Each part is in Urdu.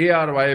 ARY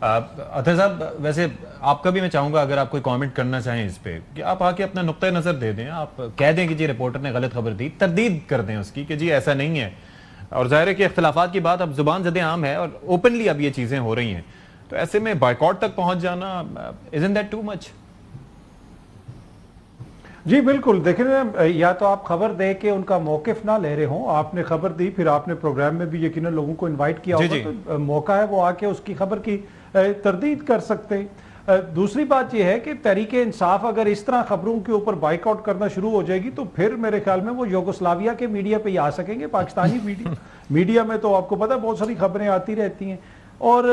اطہر صاحب ویسے آپ کا بھی میں چاہوں گا اگر آپ کوئی کامنٹ کرنا چاہیں اس پہ کہ آپ آ کے اپنا نقطۂ نظر دے دیں, آپ کہہ دیں کہ جی رپورٹر نے غلط خبر دی, تردید کر دیں اس کی کہ جی ایسا نہیں ہے. اور ظاہر ہے کہ اختلافات کی بات اب زبان زدیں عام ہے اور اوپنلی اب یہ چیزیں ہو رہی ہیں, تو ایسے میں بائیکاٹ تک پہنچ جانا isn't that too much؟ جی بالکل, دیکھیں یا تو آپ خبر دے کے ان کا موقف نہ لے رہے ہوں, آپ نے خبر دی پھر آپ نے پروگرام میں بھی یقیناً لوگوں کو انوائٹ کیا ہوگا تو موقع ہے وہ آ کے اس کی خبر کی تردید کر سکتے ہیں. دوسری بات یہ ہے کہ تحریک انصاف اگر اس طرح خبروں کے اوپر بائیک آؤٹ کرنا شروع ہو جائے گی تو پھر میرے خیال میں وہ یوگوسلاویا کے میڈیا پہ ہی آ سکیں گے. پاکستانی میڈیا میں تو آپ کو پتہ بہت ساری خبریں آتی رہتی ہیں, اور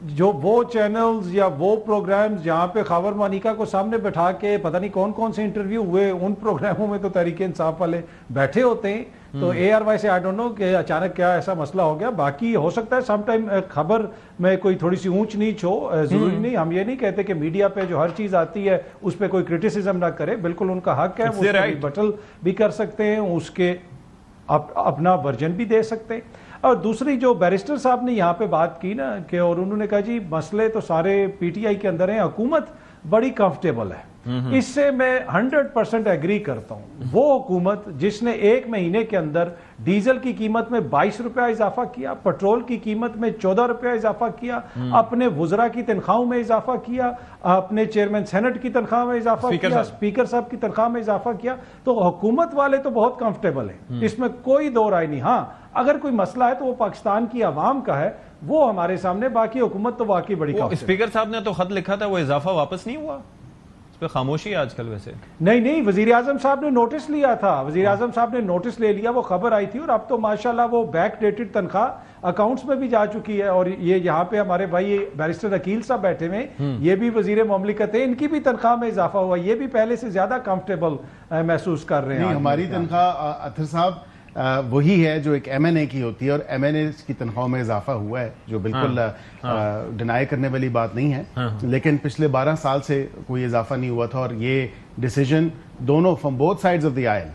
جو وہ چینلز یا وہ پروگرامز جہاں پہ خاور مانیکا کو سامنے بٹھا کے پتہ نہیں کون کون سے انٹرویو ہوئے, ان پروگراموں میں تو تحریک انصاف والے بیٹھے ہوتے ہیں. تو اے آر وائی سے آئی ڈونٹ نو کہ اچانک کیا ایسا مسئلہ ہو گیا. باقی ہو سکتا ہے سم ٹائم خبر میں کوئی تھوڑی سی اونچ نیچ ہو, ضروری نہیں, ہم یہ نہیں کہتے کہ میڈیا پہ جو ہر چیز آتی ہے اس پہ کوئی کرٹیسزم نہ کرے, بالکل ان کا حق ہے, وہ بٹل بھی کر سکتے ہیں, اس کے اپنا ورژن بھی دے سکتے ہیں. اور دوسری جو بیرسٹر صاحب نے یہاں پہ بات کی نا کہ اور انہوں نے کہا جی مسئلے تو سارے پی ٹی آئی کے اندر ہیں, حکومت بڑی کمفرٹیبل ہے, اس سے میں 100% ایگری کرتا ہوں. وہ حکومت جس نے ایک مہینے کے اندر ڈیزل کی قیمت میں 22 روپیہ اضافہ کیا, پیٹرول کی قیمت میں 14 روپیہ اضافہ کیا, اپنے وزراء کی تنخواہوں میں اضافہ کیا, اپنے چیئرمین سینٹ کی تنخواہ میں اضافہ کیا, اسپیکر صاحب کی تنخواہ میں اضافہ کیا, تو حکومت والے تو بہت کمفرٹیبل ہیں, اس میں کوئی دو رائے نہیں. ہاں اگر کوئی مسئلہ ہے تو وہ پاکستان کی عوام کا ہے, وہ ہمارے سامنے, باقی حکومت تو واقعی بڑی کمفرٹیبل. اسپیکر صاحب نے تو خط لکھا تھا, وہ اضافہ واپس نہیں ہوا, اس پہ خاموشی ہے آج کل. ویسے نہیں, وزیر اعظم صاحب نے نوٹس لیا تھا, وزیر اعظم صاحب نے نوٹس لے لیا, وہ خبر آئی تھی, اور اب تو ماشاءاللہ وہ بیک ڈیٹڈ تنخواہ اکاؤنٹس میں بھی جا چکی ہے. اور یہ یہاں پہ ہمارے بھائی بیرسٹر عقیل صاحب بیٹھے ہوئے, یہ بھی وزیر مملکت ہیں, ان کی بھی تنخواہ میں اضافہ ہوا, یہ بھی پہلے سے زیادہ کمفرٹیبل محسوس کر رہے ہیں. ہماری تنخواہ اطہر صاحب وہی ہے جو ایک ایم این اے کی ہوتی ہے, اور ایم این اے کی تنخواہوں میں اضافہ ہوا ہے, جو بالکل ڈینائی کرنے والی بات نہیں ہے, لیکن پچھلے 12 سال سے کوئی اضافہ نہیں ہوا تھا. اور یہ ڈیسیجن دونوں from both sides of the oil,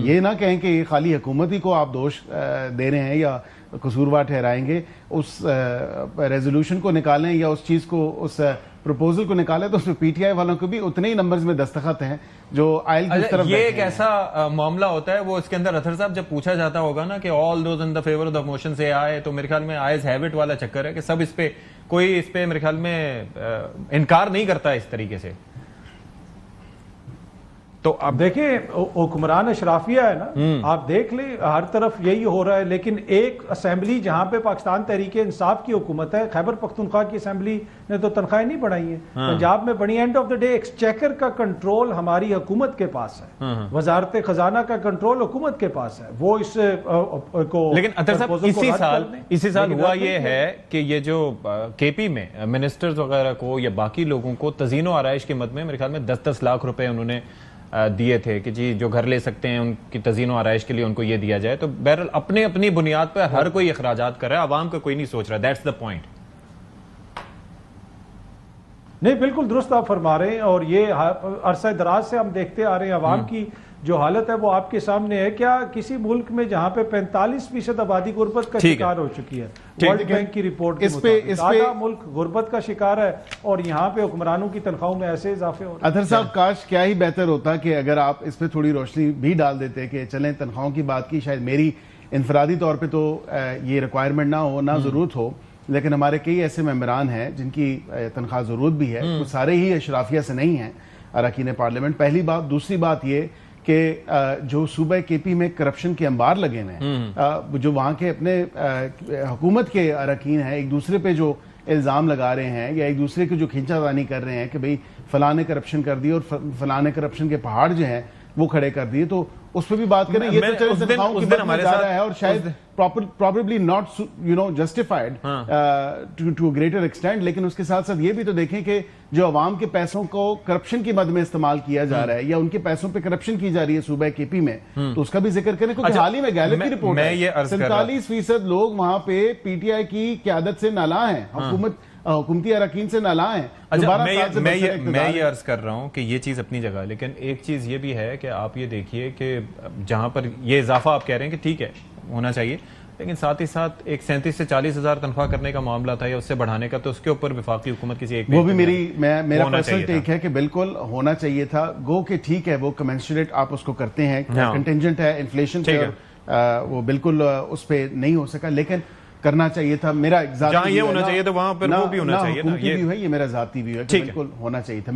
یہ نہ کہیں کہ یہ خالی حکومت ہی کو آپ دوش دے رہے ہیں یا قصوروار ٹھہرائیں گے. اس ریزولوشن کو نکالیں یا اس چیز کو, اس پروپوزل کو نکالیں, تو اس میں پی ٹی آئی والوں کو بھی اتنے ہی نمبرز میں دستخط ہیں جو آئل کی طرف. یہ ایک ایسا معاملہ ہوتا ہے, وہ اس کے اندر اطہر صاحب جب پوچھا جاتا ہوگا نا کہ all those in the favour of the motion سے آئے, تو میرے خیال میں آئز ہیوٹ والا چکر ہے کہ سب اس پہ, کوئی اس پہ میرے خیال میں انکار نہیں کرتا اس طریقے سے. تو اب دیکھیں حکمران اشرافیہ ہے نا, آپ دیکھ لیں ہر طرف یہی ہو رہا ہے. لیکن ایک اسمبلی جہاں پہ پاکستان تحریک انصاف کی حکومت ہے, خیبر پختونخوا کی اسمبلی نے تو تنخواہیں نہیں بڑھائی ہیں, پنجاب میں بڑی. And of the day exchequer کا کنٹرول ہماری حکومت کے پاس ہے, وزارت خزانہ کا کنٹرول حکومت کے پاس ہے. وہ اس کو, لیکن اطہر صاحب اسی سال ہوا یہ ہے کہ یہ جو کے پی میں منسٹرز وغیرہ کو یا باقی لوگوں کو تزئین و آرائش کے مد میں میرے خیال میں 10-10 لاکھ روپے انہوں نے دیے تھے کہ جی جو گھر لے سکتے ہیں ان کی تزئین و آرائش کے لیے ان کو یہ دیا جائے. تو بہرحال اپنے اپنی بنیاد پر ہر کوئی اخراجات کر رہا ہے, عوام کا کوئی نہیں سوچ رہا. That's the point. نہیں بالکل درست آپ فرما رہے ہیں, اور یہ عرصہ دراز سے ہم دیکھتے آ رہے ہیں عوام کی جو حالت ہے وہ آپ کے سامنے ہے. کیا کسی ملک میں جہاں پہ 45% آبادی غربت کا شکار ہو چکی ہے, ورلڈ بینک کی رپورٹ کے مطابق آدھا ملک غربت کا شکار ہے, اور یہاں پہ حکمرانوں کی تنخواہوں میں ایسے اضافے ہو رہے ہیں. اطہر صاحب کاش کیا ہی بہتر ہوتا کہ اگر آپ اس پہ تھوڑی روشنی بھی ڈال دیتے کہ چلیں تنخواہوں کی بات کی, شاید میری انفرادی طور پہ تو یہ ریکوائرمنٹ نہ ہو, نہ ضرورت ہو, لیکن ہمارے کئی ایسے ممبران ہیں جن کی تنخواہ ضرورت بھی ہے, وہ سارے ہی اشرافیہ سے نہیں ہیں اراکین پارلیمنٹ. پہلی بات. دوسری بات یہ کہ جو صوبہ کے پی میں کرپشن کے انبار لگے ہیں, جو وہاں کے اپنے حکومت کے اراکین ہیں, ایک دوسرے پہ جو الزام لگا رہے ہیں یا ایک دوسرے کی جو کھینچا تانی کر رہے ہیں کہ بھئی فلاں نے کرپشن کر دی اور فلاں نے کرپشن کے پہاڑ جو ہیں وہ کھڑے کر دیے, تو اس پہ بھی بات کریں. یہ تو چلے تنخواہوں کی بات میں جا رہا ہے, اور شاید probably not justified to a greater extent, لیکن اس کے ساتھ ساتھ یہ بھی تو دیکھیں کہ جو عوام کے پیسوں کو کرپشن کی مد میں استعمال کیا جا رہا ہے یا ان کے پیسوں پہ کرپشن کی جا رہی ہے صوبہ کے پی میں, تو اس کا بھی ذکر کریں. کیونکہ حال ہی میں گیلپ کی رپورٹ ہے 47% لوگ وہاں پہ پی ٹی آئی کی قیادت سے نالاں ہیں, حکومتی اراکین سے نالاں ہیں. میں یہ عرض کر رہا ہوں کہ یہ چیز اپنی جگہ, لیکن ایک چیز یہ بھی ہے کہ آپ یہ دیکھیے کہ جہاں پر یہ اضافہ آپ کہہ رہے ہیں کہ ٹھیک ہے ہونا چاہیے, لیکن ساتھ ہی ساتھ ایک 37 سے 40 ہزار تنخواہ کرنے کا معاملہ تھا یا اس سے بڑھانے کا, تو اس کے اوپر وفاقی حکومت کسی ایک وہ بھی میرا پرسنل ٹیک ہے کہ بالکل ہونا چاہیے تھا. گو کہ ٹھیک ہے وہ کمنسریٹ آپ اس کو کرتے ہیں, کنٹینجنٹ ہے انفلیشن پہ, وہ بالکل اس پہ نہیں ہو سکا, لیکن کرنا چاہیے تھا. میرا جہاں یہ ہونا چاہیے تھا وہاں پر وہ بھی ہونا چاہیے نا. یہ میرا ذاتی ویو ہے کہ بالکل ہونا چاہیے تھا.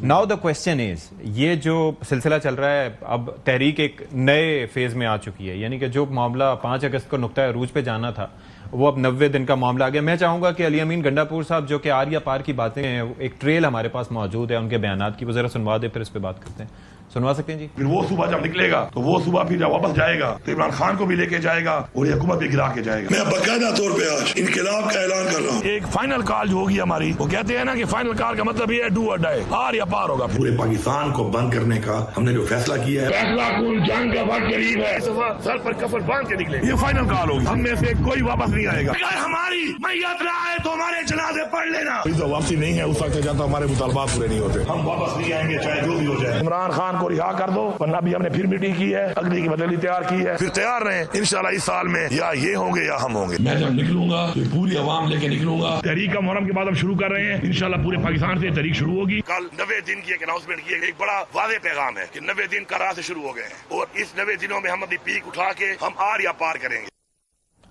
ناؤ دا کوسچن از, یہ جو سلسلہ چل رہا ہے اب تحریک ایک نئے فیز میں آ چکی ہے, یعنی کہ جو معاملہ 5 اگست کو نقطہ عروج پہ جانا تھا وہ اب 90 دن کا معاملہ آ گیا. میں چاہوں گا کہ علی امین گنڈا پور صاحب جو کہ آریہ پار کی باتیں ہیں, ایک ٹریل ہمارے پاس موجود ہے ان کے بیانات کی, وہ ذرا سنوا دے, پھر اس پہ بات کرتے ہیں. سنوا سکتے ہیں جی؟ پھر وہ صبح جب نکلے گا تو وہ صبح پھر جب واپس جائے گا تو عمران خان کو بھی لے کے جائے گا اور یہ حکومت بھی گرا کے جائے گا. میں باقاعدہ طور پہ آج انقلاب کا اعلان کر رہا ہوں. ایک فائنل کال جو ہوگی ہماری, وہ کہتے ہیں نا کہ فائنل کال کا مطلب یہ ہے ڈو اور ڈائی, آر یا پار ہوگا. پورے پاکستان کو بند کرنے کا ہم نے جو فیصلہ کیا ہے, فیصلہ کن جنگ کا وقت قریب ہے, سر پر کفن باندھ کے نکلے. یہ فائنل کال ہوگی, ہم میں سے کوئی واپس نہیں آئے گا. اگر ہماری میت نہ آئے تو ہمارے جنازے پڑھ لینا. تو واپسی نہیں ہے اس وقت جب تک ہمارے مطالبات پورے نہیں ہوتے. ہم واپس نہیں آئیں گے چاہے جو بھی ہو جائے. عمران خان کو رہا کر دو, ورنہ بھی ہم نے پھر میٹنگ کی ہے, اگلی کی بدلی تیار کی ہے. پھر تیار رہیں انشاءاللہ اس سال میں یا یہ ہوں گے یا ہم ہوں گے. میں جب نکلوں گا تو پوری عوام لے کے نکلوں گا. تحریک کا محرم کے بعد ہم شروع کر رہے ہیں انشاءاللہ پورے پاکستان سے تحریک شروع ہوگی. کل 90 دن کی ایک اناؤنسمنٹ کی, ایک بڑا واضح پیغام ہے کہ 90 دن کا راہ سے شروع ہو گئے ہیں اور اس 90 دنوں میں ہم اپنی پیک اٹھا کے ہم آر یا پار کریں گے.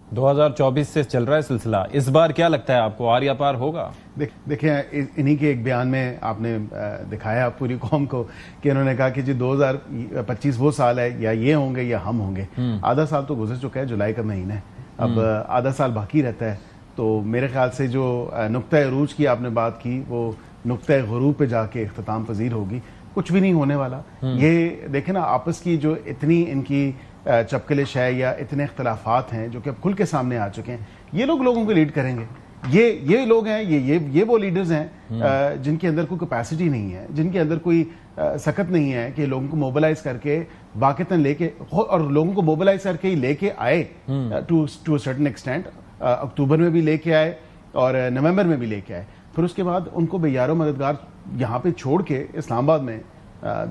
2024 سے چل رہا ہے سلسلہ, اس بار کیا لگتا ہے آپ کو, آر یا پار ہوگا؟ دیکھیں انہی کے ایک بیان میں آپ نے دکھایا پوری قوم کو کہ انہوں نے کہا کہ جی 2025 وہ سال ہے, یا یہ ہوں گے یا ہم ہوں گے. آدھا سال تو گزر چکا ہے, جولائی کا مہینہ ہے, اب آدھا سال باقی رہتا ہے. تو میرے خیال سے جو نقطہ عروج کی آپ نے بات کی وہ نقطہ غروب پہ جا کے اختتام پذیر ہوگی. کچھ بھی نہیں ہونے والا. یہ دیکھیں نا آپس کی جو اتنی ان کی چپکلش ہے یا اتنے اختلافات ہیں جو کہ اب کھل کے سامنے آ چکے ہیں, یہ لوگوں کو لیڈ کریں گے. یہ لوگ ہیں, یہ وہ لیڈرز ہیں جن کے اندر کوئی کیپیسٹی نہیں ہے, جن کے اندر کوئی سکت نہیں ہے کہ لوگوں کو موبلائز کر کے باقاعدہ لے کے, اور لوگوں کو موبلائز کر کے ہی لے کے آئے ٹو اے سرٹن ایکسٹینٹ. اکتوبر میں بھی لے کے آئے اور نومبر میں بھی لے کے آئے. پھر اس کے بعد ان کو بے یار و مددگار یہاں پہ چھوڑ کے اسلام آباد میں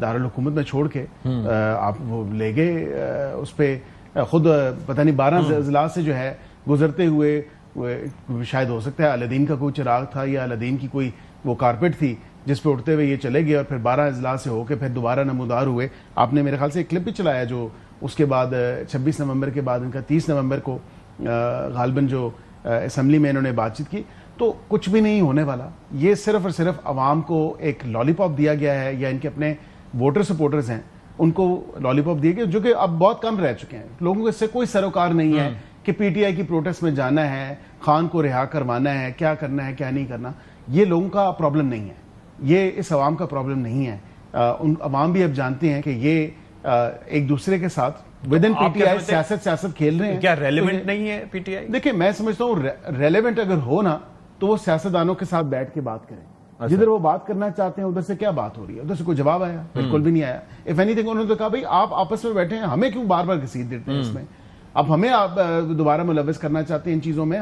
دارالحکومت میں چھوڑ کے آپ وہ لے گئے اس پہ خود پتہ نہیں 12 اضلاع سے جو ہے گزرتے ہوئے, شاید ہو سکتا ہے الدین کا کوئی چراغ تھا یا الدین کی کوئی وہ کارپیٹ تھی جس پہ اٹھتے ہوئے یہ چلے گئے, اور پھر 12 اضلاع سے ہو کے پھر دوبارہ نمودار ہوئے. آپ نے میرے خیال سے ایک کلپ بھی چلایا جو اس کے بعد 26 نومبر کے بعد ان کا 30 نومبر کو غالباً جو اسمبلی میں انہوں نے بات چیت کی. تو کچھ بھی نہیں ہونے والا. یہ صرف اور صرف عوام کو ایک لالی پاپ دیا گیا ہے, یا ان کے اپنے ووٹر سپورٹرز ہیں ان کو لالی پاپ دیے گئے, جو کہ اب بہت کم رہ چکے ہیں. لوگوں کو اس سے کوئی سروکار نہیں ہے کہ پی ٹی آئی کی پروٹیسٹ میں جانا ہے, خان کو رہا کروانا ہے, کیا کرنا ہے کیا نہیں کرنا. یہ لوگوں کا پرابلم نہیں ہے, یہ اس عوام کا پرابلم نہیں ہے. ان عوام بھی اب جانتے ہیں کہ یہ ایک دوسرے کے ساتھ with in P T I سیاست کھیل رہے ہیں. کیا ریلیونٹ نہیں ہے پی ٹی آئی؟ دیکھیں میں سمجھتا ہوں ریلیونٹ اگر ہو نا تو وہ سیاستدانوں کے ساتھ بیٹھ کے بات کریں. جدھر وہ بات کرنا چاہتے ہیں ادھر سے کیا بات ہو رہی ہے, ادھر سے کوئی جواب آیا؟ بالکل بھی نہیں آیا. اف اینی تھنگ انہوں نے تو کہا بھائی آپ آپس میں بیٹھے ہیں, ہمیں کیوں بار بار گھسیٹ دیتے ہیں اس میں, اب ہمیں آپ دوبارہ ملوث کرنا چاہتے ہیں ان چیزوں میں.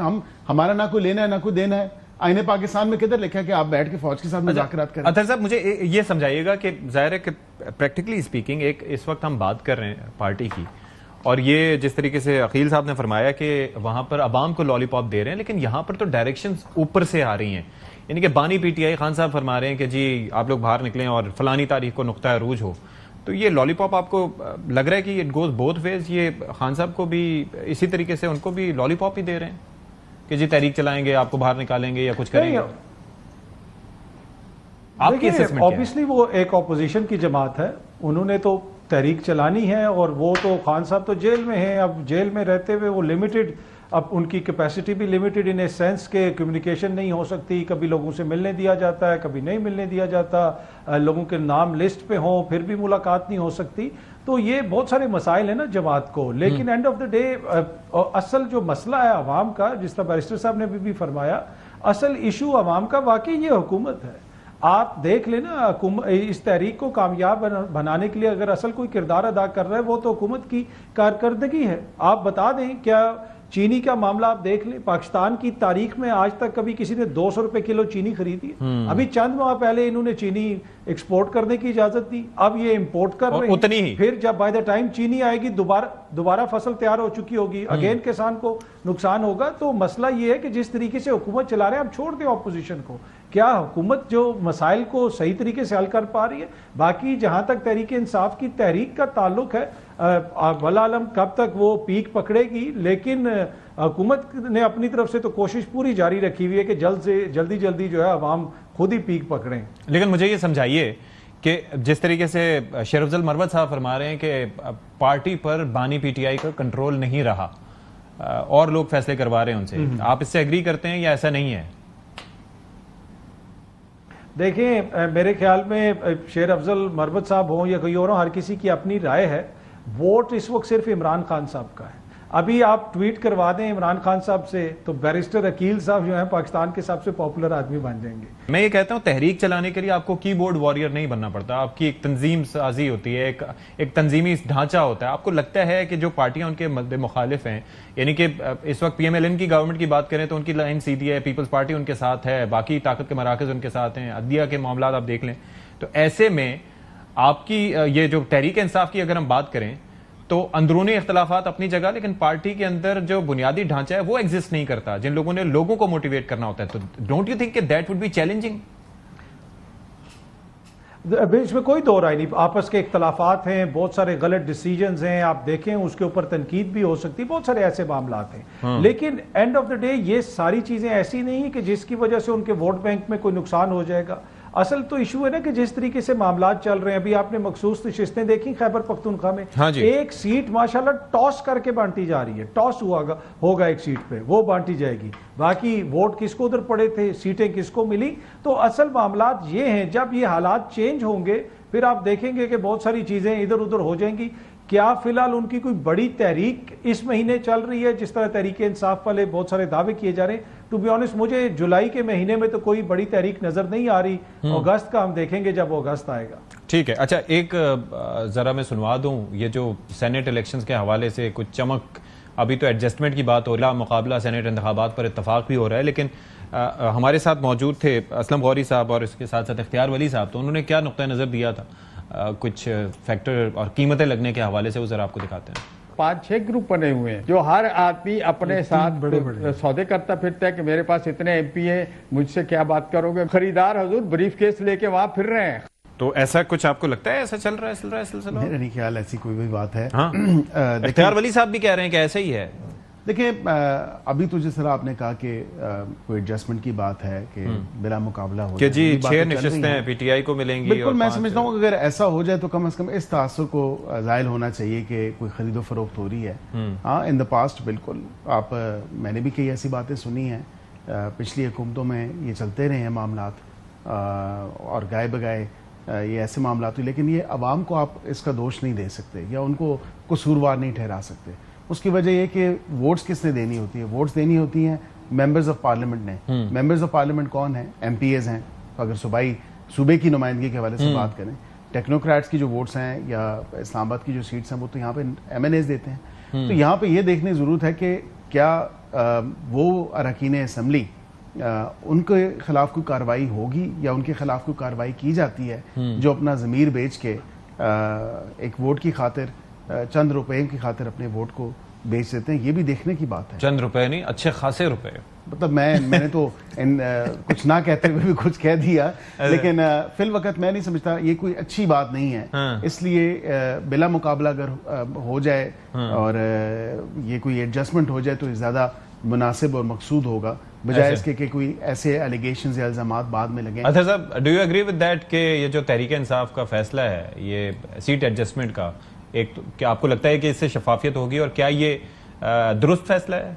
ہمارا نہ کوئی لینا ہے نہ کوئی دینا ہے. آئین پاکستان میں کدھر لکھا ہے کہ آپ بیٹھ کے فوج کے ساتھ مذاکرات کریں؟ اطہر صاحب مجھے یہ سمجھائیے گا کہ ظاہر ہے کہ پریکٹیکلی اسپیکنگ ایک اس وقت ہم بات کر رہے ہیں پارٹی کی, اور یہ جس طریقے سے عقیل صاحب نے فرمایا کہ وہاں پر عوام کو لالی پاپ دے رہے ہیں, لیکن یہاں پر تو ڈائریکشنز اوپر سے آ رہی ہیں. یعنی کہ بانی پی ٹی آئی خان صاحب فرما رہے ہیں کہ جی آپ لوگ باہر نکلیں اور فلانی تاریخ کو نقطہ عروج ہو. تو یہ لالی پاپ آپ کو لگ رہا ہے کہ اٹ گوز بوتھ ویز, یہ خان صاحب کو بھی اسی طریقے سے ان کو بھی لالی پاپ ہی دے رہے ہیں کہ جی تحریک چلائیں گے, آپ کو باہر نکالیں گے یا کچھ کریں گے؟ آپ کی اسسمنٹ obviously وہ ایک اپوزیشن کی جماعت ہے, انہوں نے تو تحریک چلانی ہے, اور وہ تو خان صاحب تو جیل میں ہیں. اب جیل میں رہتے ہوئے وہ لمیٹڈ, اب ان کی کیپیسٹی بھی لمیٹڈ ان اے سینس کہ کمیونیکیشن نہیں ہو سکتی, کبھی لوگوں سے ملنے دیا جاتا ہے کبھی نہیں ملنے دیا جاتا, لوگوں کے نام لسٹ پہ ہوں پھر بھی ملاقات نہیں ہو سکتی. تو یہ بہت سارے مسائل ہیں نا جماعت کو. لیکن اینڈ آف دا ڈے اصل جو مسئلہ ہے عوام کا, جس طرح بیرسٹر صاحب نے بھی فرمایا, اصل ایشو عوام کا واقعی یہ حکومت ہے. آپ دیکھ لیں نا اس تحریک کو کامیاب بنانے کے لیے اگر اصل کوئی کردار ادا کر رہا ہے وہ تو حکومت کی کارکردگی ہے. آپ بتا دیں کیا چینی کا معاملہ آپ دیکھ لیں، پاکستان کی تاریخ میں آج تک کبھی کسی نے 200 روپے کلو چینی خریدی ہے؟ ابھی چند ماہ پہلے انہوں نے چینی ایکسپورٹ کرنے کی اجازت دی، اب یہ امپورٹ کر رہے ہیں اتنی ہی، پھر جب بائی دا ٹائم چینی آئے گی دوبارہ فصل تیار ہو چکی ہوگی، اگین کسان کو نقصان ہوگا۔ تو مسئلہ یہ ہے کہ جس طریقے سے حکومت چلا رہے ہیں، اب چھوڑ دیں اپوزیشن کو، کیا حکومت جو مسائل کو صحیح طریقے سے حل کر پا رہی ہے؟ باقی جہاں تک تحریک انصاف کی تحریک کا تعلق ہے، واللہ عالم کب تک وہ پیک پکڑے گی، لیکن حکومت نے اپنی طرف سے تو کوشش پوری جاری رکھی ہوئی ہے کہ جلدی جو ہے عوام خود ہی پیک پکڑیں۔ لیکن مجھے یہ سمجھائیے کہ جس طریقے سے شیر افضل مروت صاحب فرما رہے ہیں کہ پارٹی پر بانی پی ٹی آئی کا کنٹرول نہیں رہا اور لوگ فیصلے کروا رہے ہیں ان سے، آپ اس سے ایگری کرتے ہیں یا ایسا نہیں ہے؟ دیکھیں میرے خیال میں شیر افضل مروت صاحب ہوں یا کوئی اور ہوں، ہر کسی کی اپنی رائے ہے۔ ووٹ اس وقت صرف عمران خان صاحب کا ہے۔ ابھی آپ ٹویٹ کروا دیں عمران خان صاحب سے تو بیرسٹر عقیل صاحب جو ہیں پاکستان کے سب سے پاپولر آدمی بن جائیں گے۔ میں یہ کہتا ہوں تحریک چلانے کے لیے آپ کو کی بورڈ واریر نہیں بننا پڑتا، آپ کی ایک تنظیم سازی ہوتی ہے، ایک تنظیمی ڈھانچہ ہوتا ہے۔ آپ کو لگتا ہے کہ جو پارٹیاں ان کے مخالف ہیں، یعنی کہ اس وقت پی ایم ایل این کی گورنمنٹ کی بات کریں تو ان کی لائن سیدھی ہے، پیپلز پارٹی ان کے ساتھ ہے، باقی طاقت کے مراکز ان کے ساتھ ہیں، عدلیہ کے معاملات آپ دیکھ لیں، تو ایسے میں آپ کی یہ جو تحریک انصاف کی اگر ہم بات کریں تو اندرونی اختلافات اپنی جگہ، لیکن پارٹی کے اندر جو بنیادی ڈھانچہ ہے وہ ایگزسٹ نہیں کرتا، جن لوگوں نے لوگوں کو موٹیویٹ کرنا ہوتا ہے۔ تو ڈونٹ یو تھنک کہ دیٹ وڈ بی چیلنجنگ؟ اس میں کوئی دو رائے نہیں، آپس کے اختلافات ہیں، بہت سارے غلط ڈیسیجنز ہیں، آپ دیکھیں اس کے اوپر تنقید بھی ہو سکتی، بہت سارے ایسے معاملات ہیں، لیکن اینڈ آف دا ڈے یہ ساری چیزیں ایسی نہیں ہیں کہ جس کی وجہ سے ان کے ووٹ بینک میں کوئی نقصان ہو جائے گا۔ اصل تو ایشو ہے نا کہ جس طریقے سے معاملات چل رہے ہیں، ابھی آپ نے مخصوص نشستیں دیکھی خیبر پختونخوا میں، ایک سیٹ ماشاءاللہ ٹاس کر کے بانٹی جا رہی ہے، ٹاس ہوگا ایک سیٹ پہ، وہ بانٹی جائے گی، باقی ووٹ کس کو ادھر پڑے تھے، سیٹیں کس کو ملی۔ تو اصل معاملات یہ ہیں، جب یہ حالات چینج ہوں گے پھر آپ دیکھیں گے کہ بہت ساری چیزیں ادھر ادھر ہو جائیں گی۔ کیا فی الحال ان کی کوئی بڑی تحریک اس مہینے چل رہی ہے؟ جس طرح تحریک انصاف والے بہت سارے دعوے کیے جا رہے ہیں، ٹو بی آنیسٹ مجھے جولائی کے مہینے میں تو کوئی بڑی تحریک نظر نہیں آ رہی، اگست کا ہم دیکھیں گے جب اگست آئے گا۔ ٹھیک ہے، اچھا ایک ذرا میں سنوا دوں، یہ جو سینٹ الیکشنز کے حوالے سے کچھ چمک، ابھی تو ایڈجسٹمنٹ کی بات ہو رہی ہے، مقابلہ سینٹ انتخابات پر اتفاق بھی ہو رہا ہے، لیکن ہمارے ساتھ موجود تھے اسلم غوری صاحب اور اس کے ساتھ ساتھ اختیار ولی صاحب، تو انہوں نے کیا نقطہ نظر دیا تھا کچھ فیکٹر اور قیمتیں لگنے کے حوالے سے، وہ ذرا آپ کو دکھاتے ہیں۔ 5-6 گروپ بنے ہوئے ہیں جو ہر آدمی اپنے ساتھ سودے کرتا پھرتا ہے کہ میرے پاس اتنے ایم پی ہیں، مجھ سے کیا بات کرو گے؟ خریدار حضور بریف کیس لے کے وہاں پھر رہے ہیں۔ تو ایسا کچھ آپ کو لگتا ہے ایسا چل رہا ہے سلسلہ؟ میرا نہیں خیال ایسی کوئی بھی بات ہے۔ اختیار ولی صاحب بھی کہہ رہے ہیں کہ ایسا ہی ہے۔ دیکھیں ابھی تو جس طرح آپ نے کہا کہ کوئی ایڈجسٹمنٹ کی بات ہے کہ بلا مقابلہ ہو کہ جی 6 نشستیں پی ٹی آئی کو ملیں گی، بالکل میں سمجھتا ہوں کہ اگر ایسا ہو جائے تو کم از کم اس تاثر کو زائل ہونا چاہیے کہ کوئی خرید و فروخت ہو رہی ہے۔ ہاں ان دا پاسٹ بالکل میں نے بھی کئی ایسی باتیں سنی ہیں، پچھلی حکومتوں میں یہ چلتے رہے ہیں معاملات، اور گائے بگائے یہ ایسے معاملات ہوئے، لیکن یہ عوام کو آپ اس کا دوش نہیں دے سکتے یا ان کو قصوروار نہیں ٹھہرا سکتے۔ اس کی وجہ یہ کہ ووٹس کس نے دینی ہوتی ہے؟ ووٹس دینی ہوتی ہیں ممبرز آف پارلیمنٹ نے۔ ممبرز آف پارلیمنٹ کون ہیں؟ ایم پی ایز ہیں، اگر صوبے کی نمائندگی کے حوالے سے بات کریں، ٹیکنوکریٹس کی جو ووٹس ہیں یا اسلام آباد کی جو سیٹس ہیں وہ تو یہاں پہ ایم این ایز دیتے ہیں۔ تو یہاں پہ یہ دیکھنے کی ضرورت ہے کہ کیا وہ اراکین اسمبلی ان کے خلاف کوئی کارروائی ہوگی یا ان کے خلاف کوئی کارروائی کی جاتی ہے جو اپنا ضمیر بیچ کے ایک ووٹ کی خاطر، چند روپے کی خاطر اپنے ووٹ کو بیچ دیتے ہیں۔ یہ بھی دیکھنے کی بات ہے۔ چند روپے نہیں، اچھے خاصے روپے۔ مطلب میں نے تو کچھ نہ کہتے ہوئے بھی کچھ کہہ دیا، لیکن فی الوقت میں نہیں سمجھتا یہ کوئی اچھی بات نہیں ہے۔ اس لیے بلا مقابلہ اگر ہو جائے اور یہ کوئی ایڈجسٹمنٹ ہو جائے تو زیادہ مناسب اور مقصود ہوگا، بجائے اس کے کہ کوئی ایسے ایلیگیشنز یا الزامات بعد میں لگیں۔ اچھا صاحب، do you agree with that کہ یہ جو تحریک انصاف کا فیصلہ ہے یہ سیٹ ایڈجسٹمنٹ کا، ایک کیا آپ کو لگتا ہے کہ اس سے شفافیت ہوگی اور کیا یہ درست فیصلہ ہے؟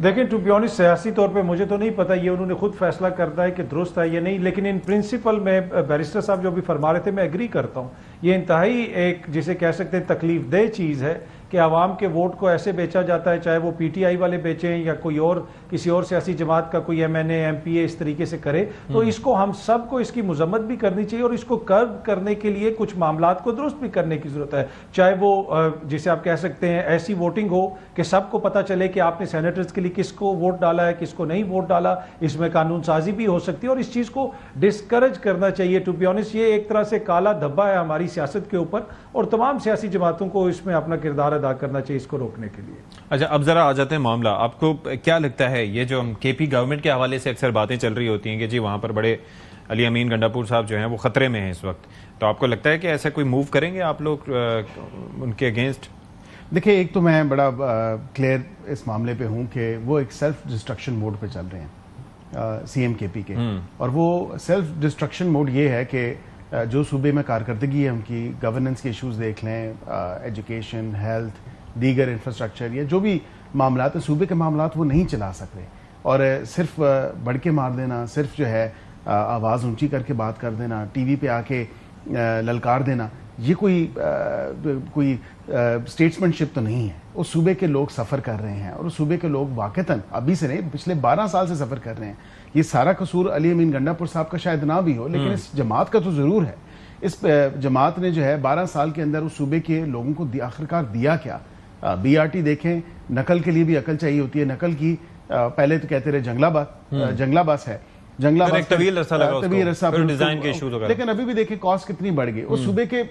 دیکھیں ٹو بی آنیسٹ سیاسی طور پہ مجھے تو نہیں پتا یہ انہوں نے خود فیصلہ کرتا ہے کہ درست ہے یا نہیں، لیکن ان پرنسپل میں بیرسٹر صاحب جو بھی فرما رہے تھے میں ایگری کرتا ہوں۔ یہ انتہائی ایک جسے کہہ سکتے ہیں تکلیف دہ چیز ہے کہ عوام کے ووٹ کو ایسے بیچا جاتا ہے, چاہے وہ پی ٹی آئی والے بیچیں یا کوئی اور کسی اور سیاسی جماعت کا کوئی M N A M P A اس طریقے سے کرے, تو اس کو ہم سب کو اس کی مذمت بھی کرنی چاہیے, اور اس کو کرب کرنے کے لیے کچھ معاملات کو درست بھی کرنے کی ضرورت ہے. چاہے وہ جسے آپ کہہ سکتے ہیں ایسی ووٹنگ ہو کہ سب کو پتہ چلے کہ آپ نے سینیٹرز کے لیے کس کو ووٹ ڈالا ہے, کس کو نہیں ووٹ ڈالا, اس میں قانون سازی بھی ہو سکتی ہے, اور اس چیز کو ڈسکریج کرنا چاہیے. ٹو بی آنیسٹ یہ ایک طرح سے کالا دھبا ہے ہماری سیاست کے اوپر, اور تمام سیاسی جماعتوں کو اس میں اپنا کردار ادا کرنا چاہیے اس کو روکنے کے لیے. اچھا, اب ذرا آ جاتے ہیں معاملہ. آپ کو کیا لگتا ہے یہ جو کے پی گورنمنٹ کے حوالے سے اکثر باتیں چل رہی ہوتی ہیں کہ جی وہاں پر بڑے علی امین گنڈاپور صاحب جو ہیں وہ خطرے میں ہیں اس وقت, تو آپ کو لگتا ہے کہ ایسا کوئی موو کریں گے آپ لوگ ان کے اگینسٹ؟ دیکھیں, ایک تو میں بڑا کلیئر اس معاملے پہ ہوں کہ وہ ایک سیلف ڈسٹرکشن موڈ پہ چل رہے ہیں سی ایم کے پی کے, اور وہ سیلف ڈسٹرکشن موڈ یہ ہے کہ جو صوبے میں کارکردگی ہے ان کی, گورننس کے ایشوز دیکھ لیں, ایجوکیشن, ہیلتھ, دیگر انفراسٹرکچر, یا جو بھی معاملات ہیں صوبے کے معاملات وہ نہیں چلا سکتے, اور صرف بڑھ کے مار دینا, صرف جو ہے آواز اونچی کر کے بات کر دینا, ٹی وی پہ آ کے للکار دینا, یہ کوئی اسٹیٹسمین شپ تو نہیں ہے. اس صوبے کے لوگ سفر کر رہے ہیں, اور اس صوبے کے لوگ واقعتاً ابھی سے نہیں پچھلے 12 سال سے سفر کر رہے ہیں. یہ سارا قصور علی امین گنڈاپور صاحب کا شاید نہ بھی ہو, لیکن اس جماعت کا تو ضرور ہے. اس جماعت نے جو ہے 12 سال کے اندر اس صوبے کے لوگوں کو آخرکار دیا کیا. بی آر ٹی دیکھیں, نقل کے لیے بھی عقل چاہیے ہوتی ہے. نقل کی پہلے تو کہتے رہے جنگلہ بس ہے, طویل عرصہ ڈیزائن کے ایشوز وغیرہ, لیکن ابھی بھی دیکھیں کاسٹ کتنی بڑھ گئی. اس صوبے کے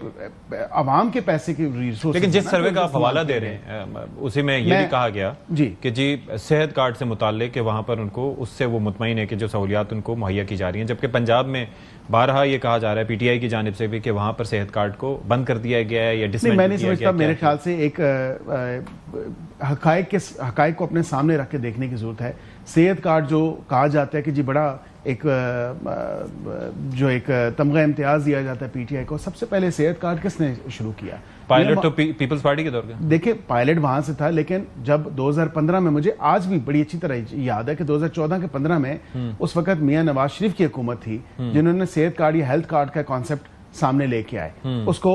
عوام کے پیسے کی ریسورس. لیکن جس سروے کا آپ حوالہ دے رہے ہیں اسی میں یہ بھی کہا گیا کہ جی صحت کارڈ سے متعلق کہ وہاں پر ان کو اس سے وہ مطمئن ہے کہ جو سہولیات ان کو مہیا کی جا رہی ہیں, جبکہ پنجاب میں بارہا یہ کہا جا رہا ہے پی ٹی آئی کی جانب سے بھی کہ وہاں پر صحت کارڈ کو بند کر دیا گیا ہے یا ڈسمینٹل میں نہیں سمجھتا. میرے خیال سے ایک حقائق کو اپنے سامنے رکھ کے دیکھنے کی ضرورت ہے. صحت کارڈ جو کہا جاتا ہے کہ جی بڑا ایک تمغہ امتیاز دیا جاتا ہے پی ٹی آئی کو, سب سے پہلے صحت کارڈ کس نے شروع کیا؟ پائلٹ تو پیپلز پارٹی کے دور کا. دیکھیں پائلٹ وہاں سے تھا, لیکن جب 2015 میں, مجھے آج بھی بڑی اچھی طرح یاد ہے کہ 2014 کے 15 میں اس وقت میاں نواز شریف کی حکومت تھی جنہوں نے صحت کارڈ یا ہیلتھ کارڈ کا کانسیپٹ سامنے لے کے آئے, اس کو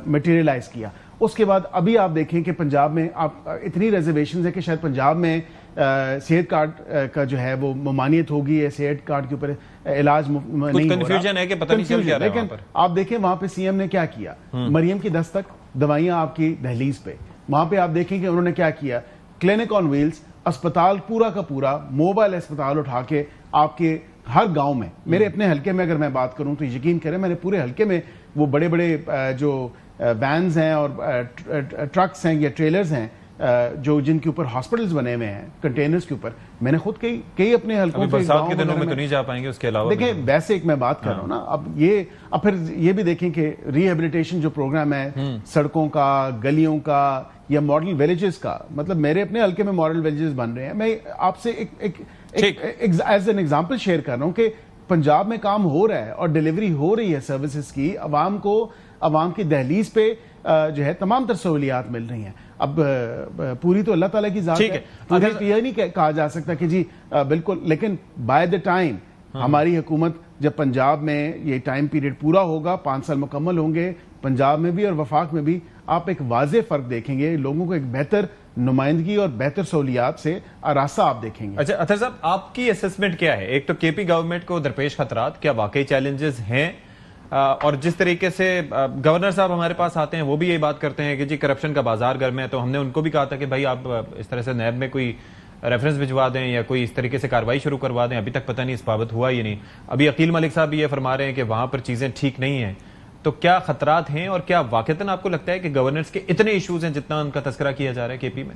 میٹیریلائز کیا. اس کے بعد ابھی آپ دیکھیں کہ پنجاب میں آپ اتنی ریزرویشنز ہے کہ شاید پنجاب میں صحت کارڈ کا جو ہے وہ ممانعت ہوگی, صحت کارڈ کے اوپر علاج نہیں ہو رہا, کنفیوژن ہے کہ پتہ نہیں چل کیا رہا ہے. لیکن آپ دیکھیں وہاں پہ سی ایم نے کیا کیا, مریم کی دستک, دوائیاں آپ کی دہلیز پہ. وہاں پہ آپ دیکھیں کہ انہوں نے کیا کیا, کلینک آن ویلز, اسپتال پورا کا پورا موبائل اسپتال اٹھا کے آپ کے ہر گاؤں میں. میرے اپنے حلقے میں اگر میں بات کروں تو یقین کریں میں نے پورے حلقے میں وہ بڑے بڑے جو وینز ہیں اور ٹرکس ہیں یا ٹریلرز ہیں جو جن کے اوپر ہاسپٹلز بنے ہوئے ہیں کنٹینرز کے اوپر, میں نے خود کئی اپنے حلقوں میں برسات کے دنوں میں تو نہیں جا پائیں گے. اس کے علاوہ دیکھیں ویسے ایک میں بات کر رہا ہوں نا, اب پھر یہ بھی دیکھیں کہ ری ہیبلیٹیشن جو پروگرام ہے سڑکوں کا, گلیوں کا یا ماڈل ویلیجز کا, مطلب میرے اپنے حلقے میں ماڈل ویلیجز بن رہے ہیں. میں آپ سے ایز این ایگزامپل شیئر کر رہا ہوں کہ پنجاب میں کام ہو رہا ہے اور ڈیلیوری ہو رہی ہے سروسز کی, عوام کی دہلیز پہ جو ہے تمام تر سہولیات مل رہی ہیں. اب پوری تو اللہ تعالیٰ کی ذات ہے, یہ نہیں کہا جا سکتا کہ جی بالکل, لیکن بائی دا ٹائم ہماری حکومت جب پنجاب میں یہ ٹائم پیریڈ پورا ہوگا, 5 سال مکمل ہوں گے پنجاب میں بھی اور وفاق میں بھی, آپ ایک واضح فرق دیکھیں گے, لوگوں کو ایک بہتر نمائندگی اور بہتر سہولیات سے آراستہ آپ دیکھیں گے. اچھا اطہر صاحب, آپ کی اسسمنٹ کیا ہے؟ ایک تو کے پی گورنمنٹ کو درپیش خطرات کیا واقعی چیلنجز ہیں, اور جس طریقے سے گورنر صاحب ہمارے پاس آتے ہیں وہ بھی یہی بات کرتے ہیں کہ جی کرپشن کا بازار گرم ہے, تو ہم نے ان کو بھی کہا تھا کہ بھائی آپ اس طرح سے نیب میں کوئی ریفرنس بھجوا دیں یا کوئی اس طریقے سے کارروائی شروع کروا دیں. ابھی تک پتہ نہیں اس بابت ہوا ہی نہیں. ابھی عقیل ملک صاحب بھی یہ فرما رہے ہیں کہ وہاں پر چیزیں ٹھیک نہیں ہیں. تو کیا خطرات ہیں, اور کیا واقعتاً آپ کو لگتا ہے کہ گورننس کے اتنے ایشوز ہیں جتنا ان کا تذکرہ کیا جا رہا ہے کے پی میں؟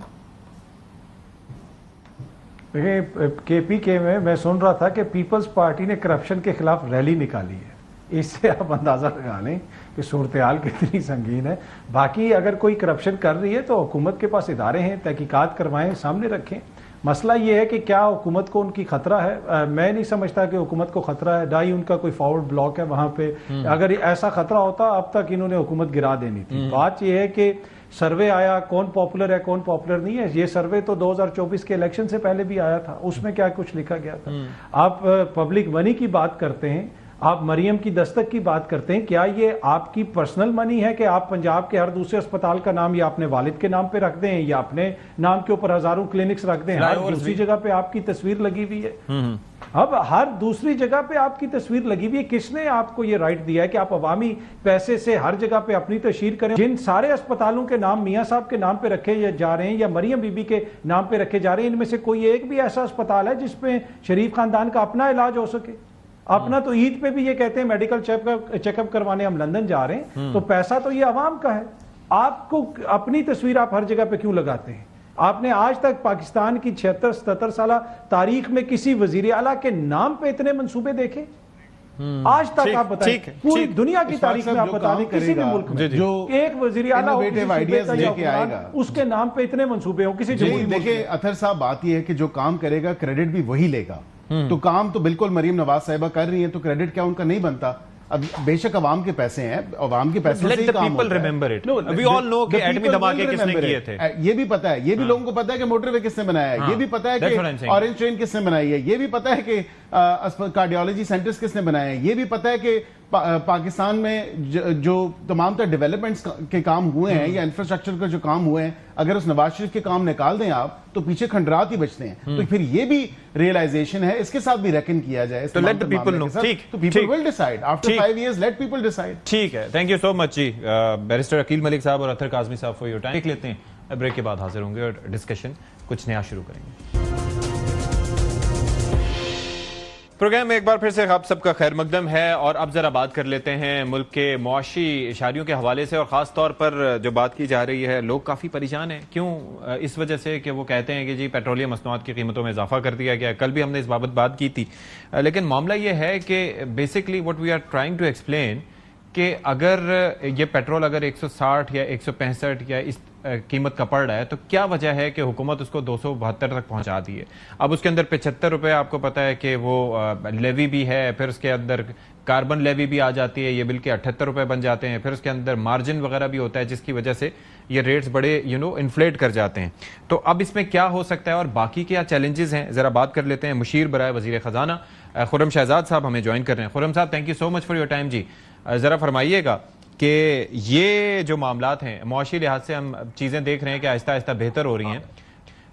دیکھیں کے پی کے میں سن رہا تھا کہ پیپلز پارٹی نے کرپشن کے خلاف ریلی نکالی ہے. اس سے آپ اندازہ لگا لیں کہ صورتحال کتنی سنگین ہے. باقی اگر کوئی کرپشن کر رہی ہے تو حکومت کے پاس ادارے ہیں, تحقیقات کروائیں, سامنے رکھیں. مسئلہ یہ ہے کہ کیا حکومت کو ان کی خطرہ ہے؟ میں نہیں سمجھتا کہ حکومت کو خطرہ ہے. ڈائی ان کا کوئی فارورڈ بلاک ہے وہاں پہ. اگر ایسا خطرہ ہوتا اب تک انہوں نے حکومت گرا دینی تھی. بات یہ ہے کہ سروے آیا, کون پاپولر ہے کون پاپولر نہیں ہے. یہ سروے تو 2024 کے الیکشن سے پہلے بھی آیا تھا, اس میں کیا کچھ لکھا گیا تھا. آپ پبلک منی کی بات کرتے ہیں, آپ مریم کی دستک کی بات کرتے ہیں, کیا یہ آپ کی پرسنل منی ہے کہ آپ پنجاب کے ہر دوسرے اسپتال کا نام یا اپنے والد کے نام پہ رکھ دیں یا اپنے نام کے اوپر ہزاروں کلینکس رکھ دیں؟ ہر دوسری جگہ پہ آپ کی تصویر لگی ہوئی ہے. اب ہر دوسری جگہ پہ آپ کی تصویر لگی ہوئی ہے, کس نے آپ کو یہ رائٹ دیا ہے کہ آپ عوامی پیسے سے ہر جگہ پہ اپنی تشہیر کریں؟ جن سارے اسپتالوں کے نام میاں صاحب کے نام پہ رکھے جا رہے ہیں یا مریم بی بی کے نام پہ رکھے جا رہے ہیں, ان میں سے کوئی ایک بھی ایسا اسپتال ہے جس پہ شریف خاندان کا اپنا علاج ہو سکے؟ اپنا تو عید پہ بھی یہ کہتے ہیں میڈیکل چیک اپ کروانے ہم لندن جا رہے ہیں, تو پیسہ تو یہ عوام کا ہے. آپ کو اپنی تصویر آپ ہر جگہ پہ کیوں لگاتے ہیں؟ آپ نے آج تک پاکستان کی 76-77 سالہ تاریخ میں کسی وزیر اعلیٰ کے نام پہ اتنے منصوبے دیکھے؟ آج تک آپ بتائیں, پوری دنیا کی تاریخ میں آپ بتا دیں کسی بھی ملک میں جو ایک وزیر اعلیٰ اس کے نام پہ اتنے منصوبے ہوں کسی جمہوری. دیکھیں اطہر صاحب, بات یہ ہے کہ جو کام کرے گا کریڈٹ بھی وہی لے گا. تو کام تو بالکل مریم نواز صاحبہ کر رہی ہیں, تو کریڈٹ کیا ان کا نہیں بنتا؟ اب بے شک عوام کے پیسے ہیں, عوام کے پیسوں سے ہی کام ہوتا ہے. یہ بھی پتا ہے, یہ بھی لوگوں کو پتا ہے کہ موٹر وے کس نے بنایا ہے, یہ بھی پتا ہے کہ اورنج ٹرین کس نے بنائی ہے, یہ بھی پتا ہے کہ کارڈیالوجی سینٹرز کس نے بنائے ہیں, یہ بھی پتا ہے کہ پاکستان میں جو تمام تر ڈیولپمنٹس کے کام ہوئے ہیں یا انفراسٹرکچر کا جو کام ہوئے ہیں, اگر اس نواز شریف کے کام نکال دیں آپ تو پیچھے کھنڈرات ہی بچتے ہیں. تو پھر یہ بھی ریئلائزیشن ہے, اس کے ساتھ بھی ریکن کیا جائے. تو لیٹ دی پیپل نو, تو people will decide after 5 years, let people decide. ٹھیک ہے, تھینک یو سو مچ جی بیرسٹر عقیل ملک صاحب اور اطہر کاظمی صاحب فار یور ٹائم. دیکھ لیتے ہیں, بریک کے بعد حاضر ہوں گے اور ڈسکشن کچھ نیا شروع کریں گے. پروگرام میں ایک بار پھر سے آپ سب کا خیر مقدم ہے, اور اب ذرا بات کر لیتے ہیں ملک کے معاشی اشاریوں کے حوالے سے, اور خاص طور پر جو بات کی جا رہی ہے, لوگ کافی پریشان ہیں. کیوں؟ اس وجہ سے کہ وہ کہتے ہیں کہ جی پیٹرولیم مصنوعات کی قیمتوں میں اضافہ کر دیا گیا. کل بھی ہم نے اس بابت بات کی تھی, لیکن معاملہ یہ ہے کہ basically what we are trying to explain کہ اگر یہ پیٹرول اگر 160 یا 165 یا اس قیمت کا پڑ رہا ہے, تو کیا وجہ ہے کہ حکومت اس کو 272 تک پہنچا دی ہے؟ اب اس کے اندر 75 روپے آپ کو پتا ہے کہ وہ لیوی بھی ہے, پھر اس کے اندر کاربن لیوی بھی آ جاتی ہے, یہ بل کے 78 روپے بن جاتے ہیں, پھر اس کے اندر مارجن وغیرہ بھی ہوتا ہے جس کی وجہ سے یہ ریٹس بڑے انفلیٹ کر جاتے ہیں. تو اب اس میں کیا ہو سکتا ہے اور باقی کیا چیلنجز ہیں, ذرا بات کر لیتے ہیں. مشیر برائے وزیر خزانہ خرم شہزاد صاحب ہمیں جوائن کر رہے ہیں. خرم صاحب, thank you so much for your time. جی ذرا فرمائیے گا کہ یہ جو معاملات ہیں معاشی لحاظ سے, ہم چیزیں دیکھ رہے ہیں کہ آہستہ آہستہ بہتر ہو رہی ہیں,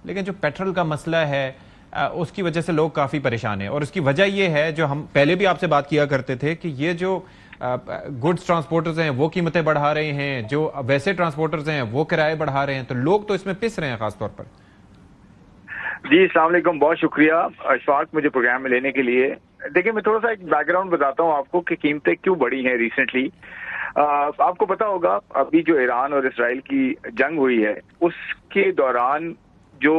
لیکن جو پیٹرول کا مسئلہ ہے اس کی وجہ سے لوگ کافی پریشان ہیں, اور اس کی وجہ یہ ہے جو ہم پہلے بھی آپ سے بات کیا کرتے تھے کہ یہ جو گڈز ٹرانسپورٹرز ہیں وہ قیمتیں بڑھا رہے ہیں, جو ویسے ٹرانسپورٹرز ہیں وہ کرائے بڑھا رہے ہیں, تو لوگ تو اس میں پس رہے ہیں خاص طور پر. جی السلام علیکم, بہت شکریہ اشفاق مجھے پروگرام میں لینے کے لیے. دیکھیں میں تھوڑا سا ایک بیک گراؤنڈ بتاتا ہوں آپ کو کہ قیمتیں کیوں بڑھی ہیں ریسنٹلی. آپ کو پتا ہوگا ابھی جو ایران اور اسرائیل کی جنگ ہوئی ہے اس کے دوران جو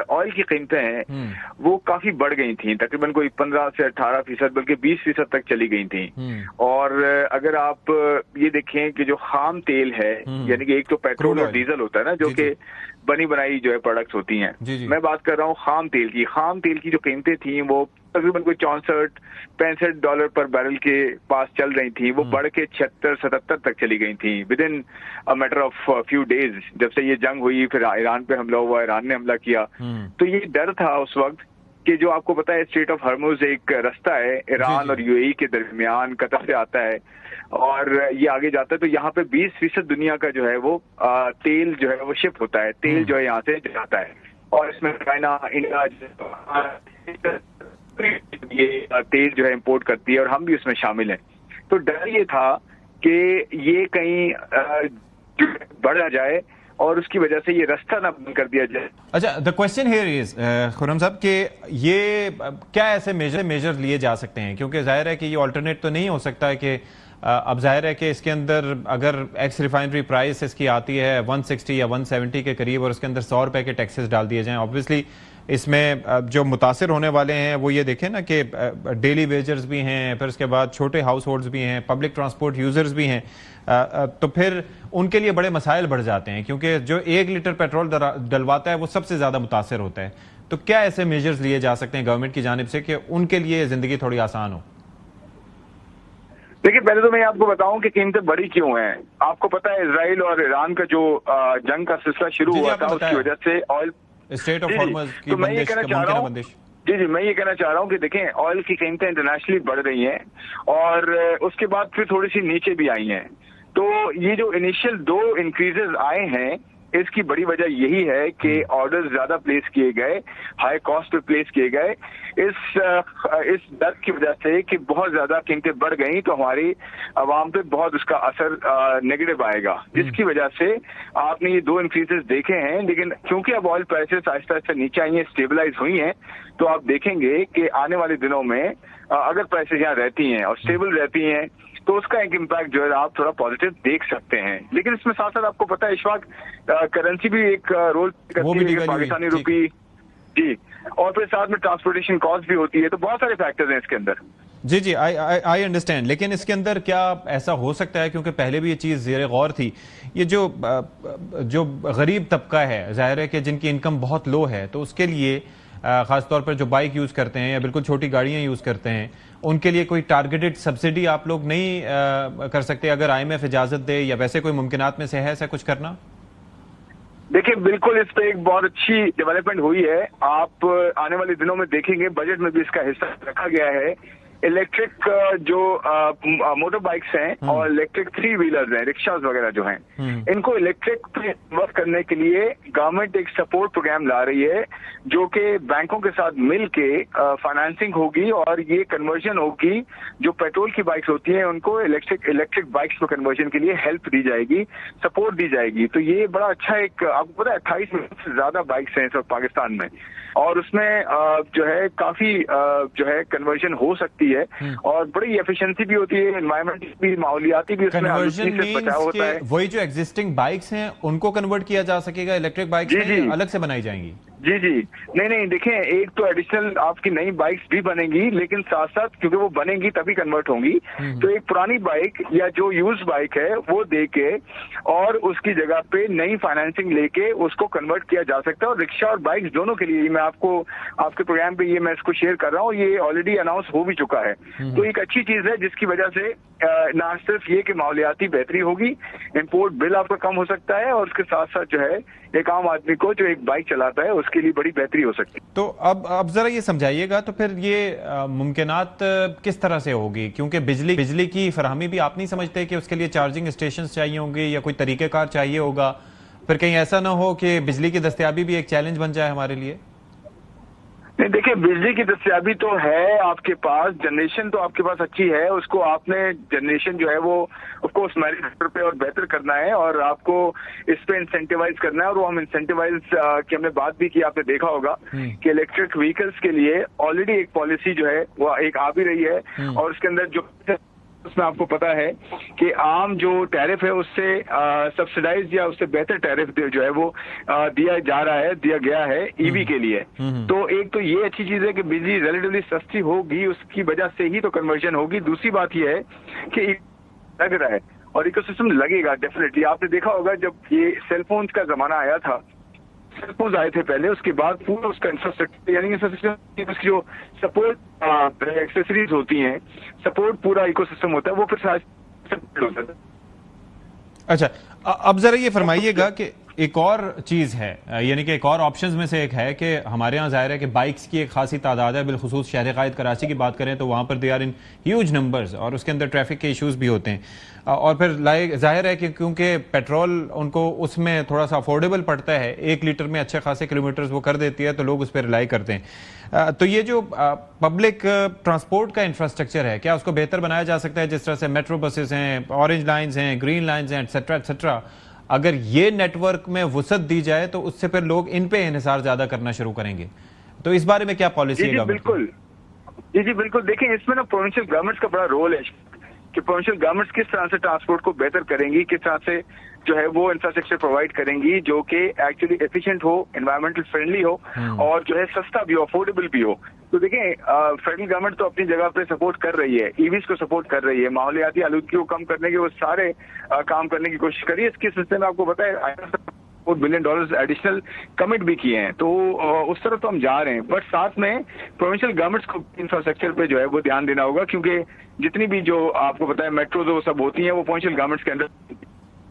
آئل کی قیمتیں ہیں وہ کافی بڑھ گئی تھیں, تقریباً کوئی 15 سے 18% بلکہ 20% تک چلی گئی تھیں. اور اگر آپ یہ دیکھیں کہ جو خام تیل ہے, یعنی کہ ایک تو پیٹرول اور ڈیزل ہوتا ہے نا, جو کہ بنی بنائی جو ہے پروڈکٹس ہوتی ہیں, میں بات کر رہا ہوں خام تیل کی. خام تیل کی جو قیمتیں تھیں وہ تقریباً کوئی 64-65 ڈالر پر بیرل کے پاس چل رہی تھیں, وہ بڑھ کے 76-77 تک چلی گئی تھیں with in matter of few days. جب سے یہ جنگ ہوئی پھر ایران پہ حملہ ہوا, ایران نے حملہ کیا, تو یہ ڈر تھا اس وقت کہ جو آپ کو پتا ہے اسٹریٹ آف ہرمز ایک رستہ ہے ایران اور UAE کے درمیان, قطر سے آتا ہے اور یہ آگے جاتا ہے, تو یہاں پہ 20% دنیا کا جو ہے وہ تیل جو ہے وہ شپ ہوتا ہے, تیل جو ہے یہاں سے جاتا ہے, اور اس میں چائنا, انڈیا یہ تیل جو ہے امپورٹ کرتی ہے اور ہم بھی اس میں شامل ہیں. تو ڈر یہ تھا کہ یہ کہیں بڑھ جائے اور اس کی وجہ سے یہ رستہ نہ بند کر دیا جائے. اچھا, the question here is خرم صاحب کہ یہ کیا ایسے میجر لیے جا سکتے ہیں, کیونکہ ظاہر ہے کہ یہ آلٹرنیٹ تو نہیں ہو سکتا کہ اب ظاہر ہے کہ اس کے اندر اگر ایکس ریفائنری پرائس اس کی آتی ہے 160 یا 170 کے قریب اور اس کے اندر 100 روپے کے ٹیکسز ڈال دیے جائیں, obviously اس میں جو متاثر ہونے والے ہیں وہ یہ دیکھیں نا کہ ڈیلی ویجرز بھی ہیں, پھر اس کے بعد چھوٹے ہاؤس ہولڈز بھی ہیں, پبلک ٹرانسپورٹ یوزرز بھی ہیں, تو پھر ان کے لیے بڑے مسائل بڑھ جاتے ہیں, کیونکہ جو 1 لیٹر پیٹرول ڈلواتا ہے وہ سب سے زیادہ متاثر ہوتا ہے. تو کیا ایسے میجرز لیے جا سکتے ہیں گورنمنٹ کی جانب سے کہ ان کے لیے زندگی تھوڑی آسان ہو؟ دیکھیے پہلے تو میں آپ کو بتاؤں کہ قیمتیں بڑی کیوں ہیں. آپ کو پتا ہے اسرائیل اور ایران کا جو جنگ کا سلسلہ شروع ہوا تھا اس کی وجہ سے آئل اسٹریٹ آف ہارمز کی تو میں یہ کہنا چاہ رہا ہوں جی میں یہ کہنا چاہ رہا ہوں کہ دیکھیں آئل کی قیمتیں انٹرنیشنلی بڑھ رہی ہیں اور اس کے بعد پھر تھوڑی سی نیچے بھی آئی ہیں. تو یہ جو انیشیل 2 انکریزز آئے ہیں اس کی بڑی وجہ یہی ہے کہ آرڈر زیادہ پلیس کیے گئے, ہائی کاسٹ پہ پلیس کیے گئے, اس ڈر کی وجہ سے کہ بہت زیادہ قیمتیں بڑھ گئیں تو ہماری عوام پہ بہت اس کا اثر نیگیٹو آئے گا, جس کی وجہ سے آپ نے یہ 2 انکریزز دیکھے ہیں. لیکن کیونکہ اب آئل پرائسز آہستہ آہستہ نیچے آئی ہیں, اسٹیبلائز ہوئی ہیں, تو آپ دیکھیں گے کہ آنے والے دنوں میں اگر پرائسز یہاں رہتی ہیں اور اسٹیبل رہتی ہیں تو اس کا ایک امپیکٹ جو ہے آپ تھوڑا پازیٹیو دیکھ سکتے ہیں. لیکن اس میں ساتھ ساتھ آپ کو پتا ہے اشفاق, کرنسی بھی ایک رول کرتی ہے, پاکستانی روپی, جی, اور پھر ساتھ میں ٹرانسپورٹیشن کاسٹ بھی ہوتی ہے, تو بہت سارے فیکٹرز ہیں اس کے اندر. جی آئی انڈرسٹینڈ. لیکن اس کے اندر کیا ایسا ہو سکتا ہے, کیونکہ پہلے بھی یہ چیز زیر غور تھی, یہ جو غریب طبقہ ہے, ظاہر ہے کہ جن کی انکم بہت لو ہے, تو اس کے لیے خاص طور پر جو بائک یوز کرتے ہیں یا بالکل چھوٹی گاڑیاں یوز کرتے ہیں, ان کے لیے کوئی ٹارگیٹڈ سبسڈی آپ لوگ نہیں کر سکتے اگر IMF اجازت دے, یا ویسے کوئی ممکنات میں سے ہے ایسا کچھ کرنا؟ دیکھیں بالکل اس پہ ایک بہت اچھی ڈیولپمنٹ ہوئی ہے. آپ آنے والے دنوں میں دیکھیں گے بجٹ میں بھی اس کا حصہ رکھا گیا ہے. الیکٹرک جو موٹر بائکس ہیں اور الیکٹرک 3 ویلرز ہیں, رکشاز وغیرہ جو ہیں, ان کو الیکٹرک پہ ورک کرنے کے لیے گورنمنٹ ایک سپورٹ پروگرام لا رہی ہے, جو کہ بینکوں کے ساتھ مل کے فائنانسنگ ہوگی اور یہ کنورژن ہوگی. جو پیٹرول کی بائکس ہوتی ہیں ان کو الیکٹرک بائکس میں کنورژن کے لیے ہیلپ دی جائے گی, سپورٹ دی جائے گی. تو یہ بڑا اچھا ایک, آپ کو پتا ہے 28 ملین سے زیادہ بائکس ہیں اس وقت پاکستان میں, اور اس میں جو ہے کافی جو ہے کنورژن ہو سکتی ہے اور بڑی ایفیشنسی بھی ہوتی ہے, انوائرمنٹ بھی, ماحولیاتی بھی, اس میں آلودگی سے بچاؤ ہوتا ہے. وہی جو ایگزسٹنگ بائکس ہیں ان کو کنورٹ کیا جا سکے گا الیکٹرک بائکس میں, الگ سے بنائی جائیں گی؟ جی نہیں دیکھیں, ایک تو ایڈیشنل آپ کی نئی بائکس بھی بنے گی, لیکن ساتھ ساتھ کیونکہ وہ بنے گی تبھی کنورٹ ہوں گی, تو ایک پرانی بائک یا جو یوز بائک ہے وہ دے کے اور اس کی جگہ پہ نئی فائنانسنگ لے کے اس کو کنورٹ کیا جا سکتا ہے. اور رکشا اور بائکس دونوں کے لیے میں آپ کو آپ کے پروگرام پہ یہ میں اس کو شیئر کر رہا ہوں, یہ آلریڈی اناؤنس ہو بھی چکا ہے. تو ایک اچھی چیز ہے جس کی وجہ سے نہ صرف یہ کہ ماحولیاتی بہتری ہوگی, امپورٹ بل آپ کا کم ہو سکتا ہے, اور اس کے ساتھ ساتھ جو ہے ایک عام آدمی کو جو ایک بائک چلاتا ہے اس کے لیے بڑی بہتری ہو سکتی ہے. تو اب ذرا یہ سمجھائیے گا, تو پھر یہ ممکنات کس طرح سے ہوگی, کیونکہ بجلی کی فراہمی بھی آپ نہیں سمجھتے کہ اس کے لیے چارجنگ اسٹیشنز چاہیے ہوں گے یا کوئی طریقہ کار چاہیے ہوگا, پھر کہیں ایسا نہ ہو کہ بجلی کی دستیابی بھی ایک چیلنج بن جائے ہمارے لیے؟ نہیں دیکھیں, بجلی کی دستیابی تو ہے آپ کے پاس, جنریشن تو آپ کے پاس اچھی ہے, اس کو آپ نے جنریشن جو ہے وہ آف کورس میرٹ سیکٹر پہ اور بہتر کرنا ہے, اور آپ کو اس پہ انسینٹیوائز کرنا ہے. اور وہ ہم انسینٹیوائز کی ہم نے بات بھی کی, آپ نے دیکھا ہوگا کہ الیکٹرک وہیکلس کے لیے آلریڈی ایک پالیسی جو ہے وہ ایک آ بھی رہی ہے, اور اس کے اندر جو اس میں آپ کو پتا ہے کہ عام جو ٹیرف ہے اس سے سبسڈائز یا اس سے بہتر ٹیرف جو ہے وہ دیا جا رہا ہے, دیا گیا ہے ای وی کے لیے. تو ایک تو یہ اچھی چیز ہے کہ بجلی ریلیٹیولی سستی ہوگی, اس کی وجہ سے ہی تو کنورژن ہوگی. دوسری بات یہ ہے کہ لگ رہا ہے اور ایکو سسٹم لگے گا ڈیفینیٹلی. آپ نے دیکھا ہوگا جب یہ سیل فونز کا زمانہ آیا تھا, سیل فونز آئے تھے پہلے, اس کے بعد پورا اس کا انفراسٹرکچر یعنی انفراسٹرکچر اس کی جو سپورٹ ایکسیسریز ہوتی ہیں, سپورٹ پورا ایکو سسٹم ہوتا ہے, وہ پھر ہوتا ہے. اچھا, اب ذرا یہ فرمائیے گا کہ ایک اور چیز ہے, یعنی کہ ایک اور آپشنز میں سے ایک ہے کہ ہمارے ہاں ظاہر ہے کہ بائکس کی ایک خاصی تعداد ہے, بالخصوص شہر قائد کراچی کی بات کریں تو وہاں پر they are in huge numbers, اور اس کے اندر ٹریفک کے ایشوز بھی ہوتے ہیں, اور پھر ظاہر ہے کہ کیونکہ پیٹرول ان کو اس میں تھوڑا سا افورڈیبل پڑتا ہے, 1 لیٹر میں اچھے خاصے کلومیٹرز وہ کر دیتی ہے, تو لوگ اس پہ ریلائی کرتے ہیں. تو یہ جو پبلک ٹرانسپورٹ کا انفراسٹرکچر ہے, کیا اس کو بہتر بنایا جا سکتا ہے, جس طرح سے میٹرو بسز ہیں, اورنج لائنز ہیں, گرین لائنز ہیں, ایٹسٹرا ایٹسٹرا, اگر یہ نیٹ ورک میں وسعت دی جائے تو اس سے پھر لوگ ان پہ انحصار زیادہ کرنا شروع کریں گے, تو اس بارے میں کیا پالیسی ہے؟ بالکل جی بالکل. دیکھیں اس میں نا پروونشل گورنمنٹس کا بڑا رول ہے کہ پروونشل گورنمنٹس کس طرح سے ٹرانسپورٹ کو بہتر کریں گی, کس طرح سے جو ہے وہ انفراسٹرکچر پرووائڈ کریں گی جو کہ ایکچولی ایفیشینٹ ہو, انوائرمنٹل فرینڈلی ہو, اور جو ہے سستا بھی ہو, افورڈیبل بھی ہو. تو دیکھیں فیڈرل گورنمنٹ تو اپنی جگہ پہ سپورٹ کر رہی ہے, ای ویز کو سپورٹ کر رہی ہے, ماحولیاتی آلودگی کو کم کرنے کے وہ سارے کام کرنے کی کوشش کری ہے. اس کے سلسلے میں آپ کو پتا ہے $4 بلین ایڈیشنل کمٹ بھی کیے ہیں, تو اس طرح تو ہم جا رہے ہیں. بٹ ساتھ میں پروونشل گورنمنٹس کو انفراسٹرکچر پہ جو ہے وہ دھیان دینا ہوگا, کیونکہ جتنی بھی جو آپ کو پتا ہے میٹروز وہ سب ہوتی ہیں وہ پروونشل گورنمنٹس کے اندر